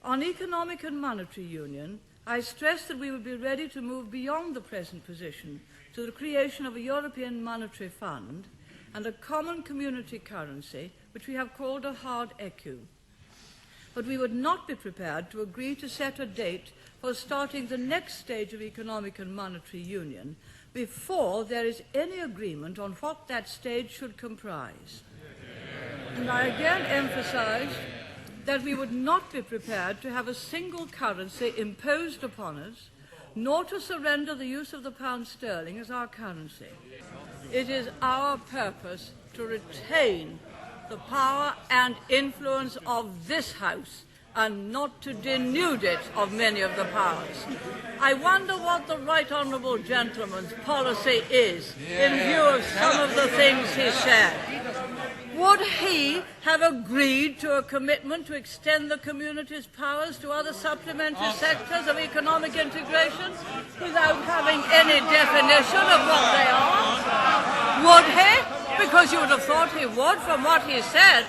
On economic and monetary union, I stressed that we would be ready to move beyond the present position to the creation of a European monetary fund and a common community currency, which we have called a hard ECU. But we would not be prepared to agree to set a date for starting the next stage of economic and monetary union before there is any agreement on what that stage should comprise. And I again emphasized that we would not be prepared to have a single currency imposed upon us, nor to surrender the use of the pound sterling as our currency. It is our purpose to retain the power and influence of this House and not to denude it of many of the powers. I wonder what the right honourable gentleman's policy is in view of some of the things he said. Would he have agreed to a commitment to extend the community's powers to other supplementary sectors of economic integration without having any definition of what they are? Would he? Because you would have thought he would from what he said.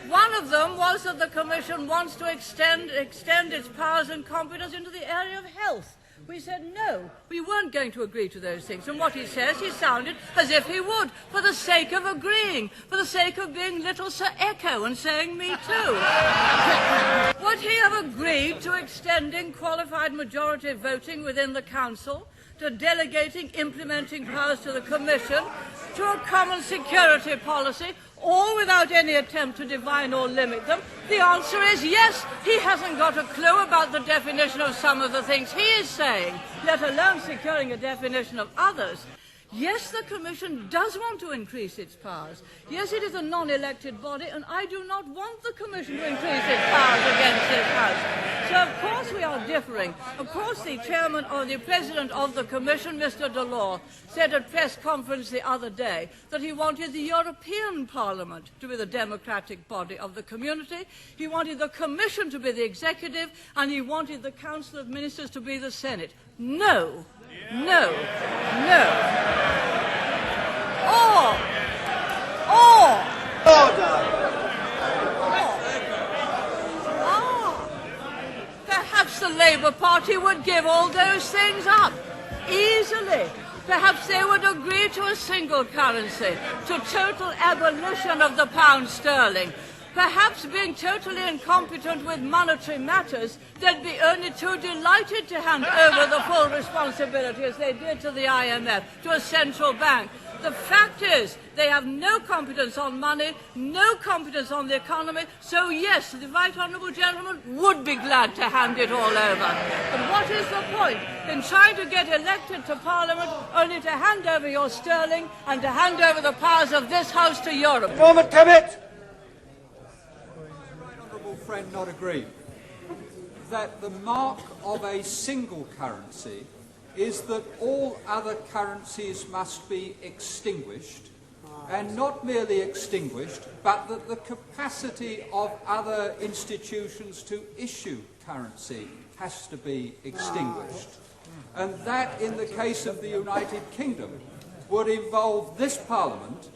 One of them was that the Commission wants to extend its powers and competence into the area of health. We said no, we weren't going to agree to those things. And what he says, he sounded as if he would, for the sake of agreeing, for the sake of being little Sir Echo and saying me too. Would he have agreed to extending qualified majority voting within the Council, to delegating implementing powers to the Commission, to a common security policy, all without any attempt to define or limit them? The answer is yes. He hasn't got a clue about the definition of some of the things he is saying, let alone securing a definition of others. Yes, the Commission does want to increase its powers. Yes, it is a non-elected body, and I do not want the Commission to increase its powers against this House. So, of course, we are differing. Of course, the chairman or the president of the Commission, Mr. Delors, said at press conference the other day that he wanted the European Parliament to be the democratic body of the community. He wanted the Commission to be the executive, and he wanted the Council of Ministers to be the Senate. No. No. Perhaps the Labour Party would give all those things up easily. Perhaps they would agree to a single currency, to total abolition of the pound sterling. Perhaps, being totally incompetent with monetary matters, they'd be only too delighted to hand over the full responsibility, as they did to the IMF, to a central bank. The fact is, they have no competence on money, no competence on the economy, so yes, the right honourable gentleman would be glad to hand it all over. But what is the point in trying to get elected to Parliament only to hand over your sterling and to hand over the powers of this House to Europe? Moment, Cabinet. Friend not agree that the mark of a single currency is that all other currencies must be extinguished, and not merely extinguished, but that the capacity of other institutions to issue currency has to be extinguished. And that, in the case of the United Kingdom, would involve this Parliament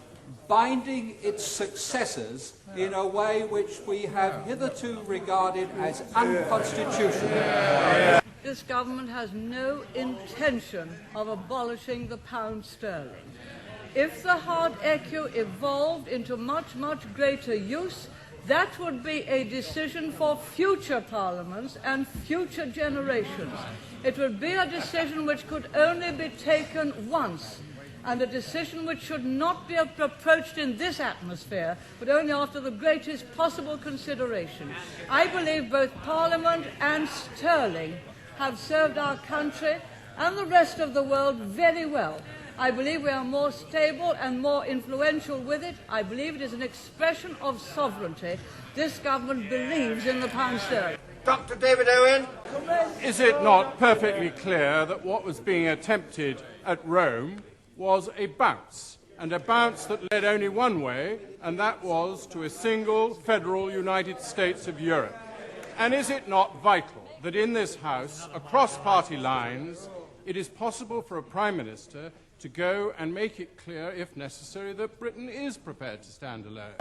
binding its successors in a way which we have hitherto regarded as unconstitutional. This government has no intention of abolishing the pound sterling. If the hard ECU evolved into much, much greater use, that would be a decision for future parliaments and future generations. It would be a decision which could only be taken once, and a decision which should not be approached in this atmosphere, but only after the greatest possible consideration. I believe both Parliament and sterling have served our country and the rest of the world very well. I believe we are more stable and more influential with it. I believe it is an expression of sovereignty. This government believes in the pound sterling. Dr. David Owen. Is it not perfectly clear that what was being attempted at Rome was a bounce, and a bounce that led only one way, and that was to a single federal United States of Europe? And is it not vital that in this House, across party lines, it is possible for a Prime Minister to go and make it clear, if necessary, that Britain is prepared to stand alone.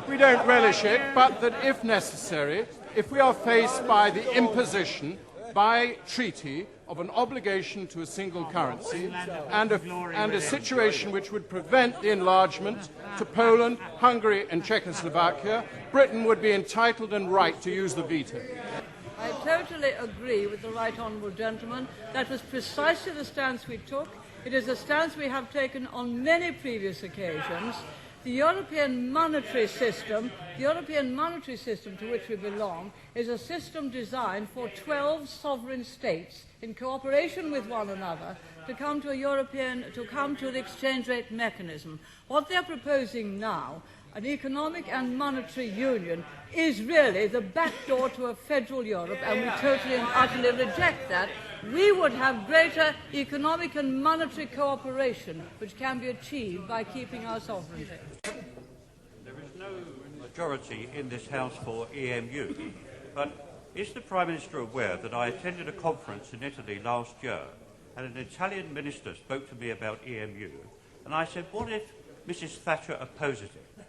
We don't relish it, but that if necessary, if we are faced by the imposition by treaty of an obligation to a single currency and a situation which would prevent the enlargement to Poland, Hungary and Czechoslovakia, Britain would be entitled and right to use the veto. I totally agree with the right honourable gentleman. That was precisely the stance we took. It is a stance we have taken on many previous occasions. The European monetary system to which we belong, is a system designed for 12 sovereign states in cooperation with one another to come to the exchange rate mechanism. What they're proposing now, an economic and monetary union, is really the backdoor to a federal Europe, and we totally and utterly reject that. We would have greater economic and monetary cooperation, which can be achieved by keeping our sovereignty. There is no majority in this House for EMU, but is the Prime Minister aware that I attended a conference in Italy last year, and an Italian minister spoke to me about EMU, and I said, what if Mrs. Thatcher opposes it?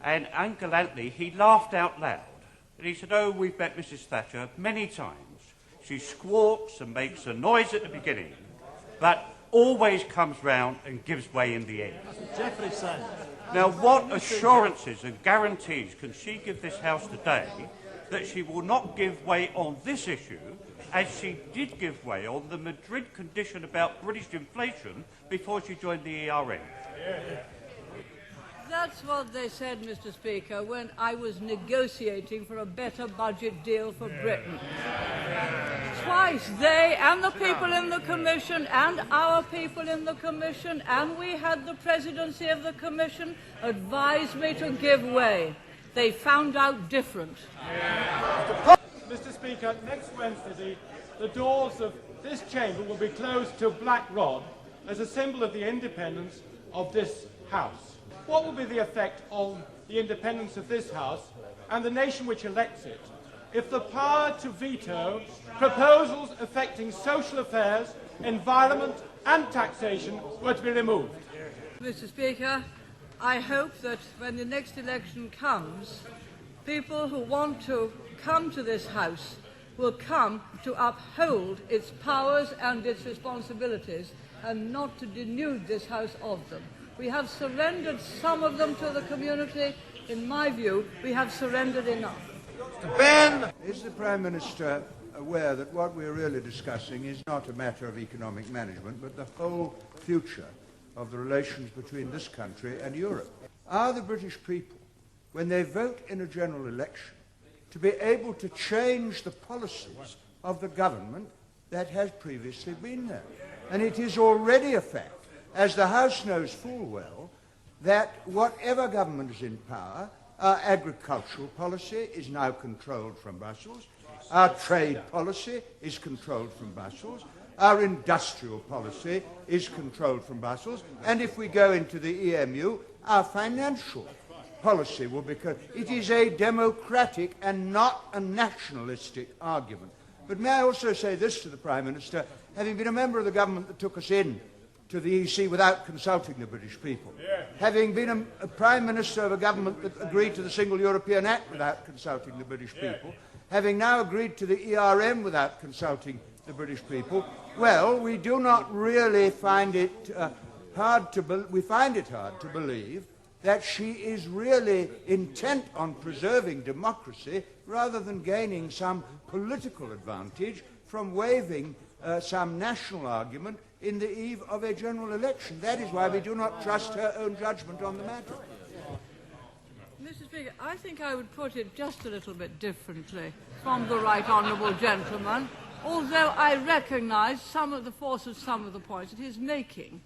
And ungallantly, he laughed out loud. And he said, oh, we've met Mrs. Thatcher many times. She squawks and makes a noise at the beginning, but always comes round and gives way in the end. Jeffrey said. Now, what assurances and guarantees can she give this House today that she will not give way on this issue, as she did give way on the Madrid condition about British inflation before she joined the ERM? That's what they said, Mr. Speaker, when I was negotiating for a better budget deal for Britain. Twice, they and the people in the Commission and our people in the Commission, and we had the presidency of the Commission, advised me to give way. They found out different. Mr. Speaker, next Wednesday, the doors of this chamber will be closed to black rod as a symbol of the independence of this House. What will be the effect on the independence of this House and the nation which elects it if the power to veto proposals affecting social affairs, environment and taxation were to be removed? Mr. Speaker, I hope that when the next election comes, people who want to come to this House will come to uphold its powers and its responsibilities and not to denude this House of them. We have surrendered some of them to the community. In my view, we have surrendered enough. Ben! Is the Prime Minister aware that what we're really discussing is not a matter of economic management, but the whole future of the relations between this country and Europe? Are the British people, when they vote in a general election, to be able to change the policies of the government that has previously been there? And it is already a fact, as the House knows full well, that whatever government is in power, our agricultural policy is now controlled from Brussels, our trade policy is controlled from Brussels, our industrial policy is controlled from Brussels, and if we go into the EMU, our financial policy will be controlled. It is a democratic and not a nationalistic argument. But may I also say this to the Prime Minister, having been a member of the government that took us in to the EC without consulting the British people, having been a Prime Minister of a government that agreed to the Single European Act without consulting the British people, having now agreed to the ERM without consulting the British people, well, we do not really find it hard to believe that she is really intent on preserving democracy rather than gaining some political advantage from waiving some national argument in the eve of a general election. That is why we do not trust her own judgment on the matter. Mr. Speaker, I think I would put it just a little bit differently from the right honourable gentleman, although I recognise some of the force of some of the points that he's making.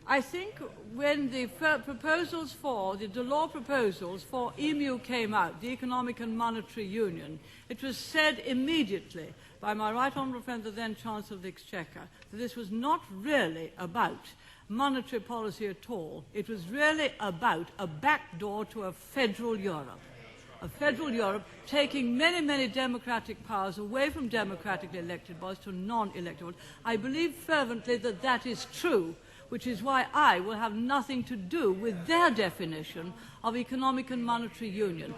I think when the proposals for, the Delors proposals for EMU came out, the Economic and Monetary Union, it was said immediately by my right honourable friend, the then Chancellor of the Exchequer, that this was not really about monetary policy at all. It was really about a backdoor to a federal Europe. A federal Europe taking many, many democratic powers away from democratically elected bodies to non-elected ones. I believe fervently that that is true, which is why I will have nothing to do with their definition of economic and monetary union.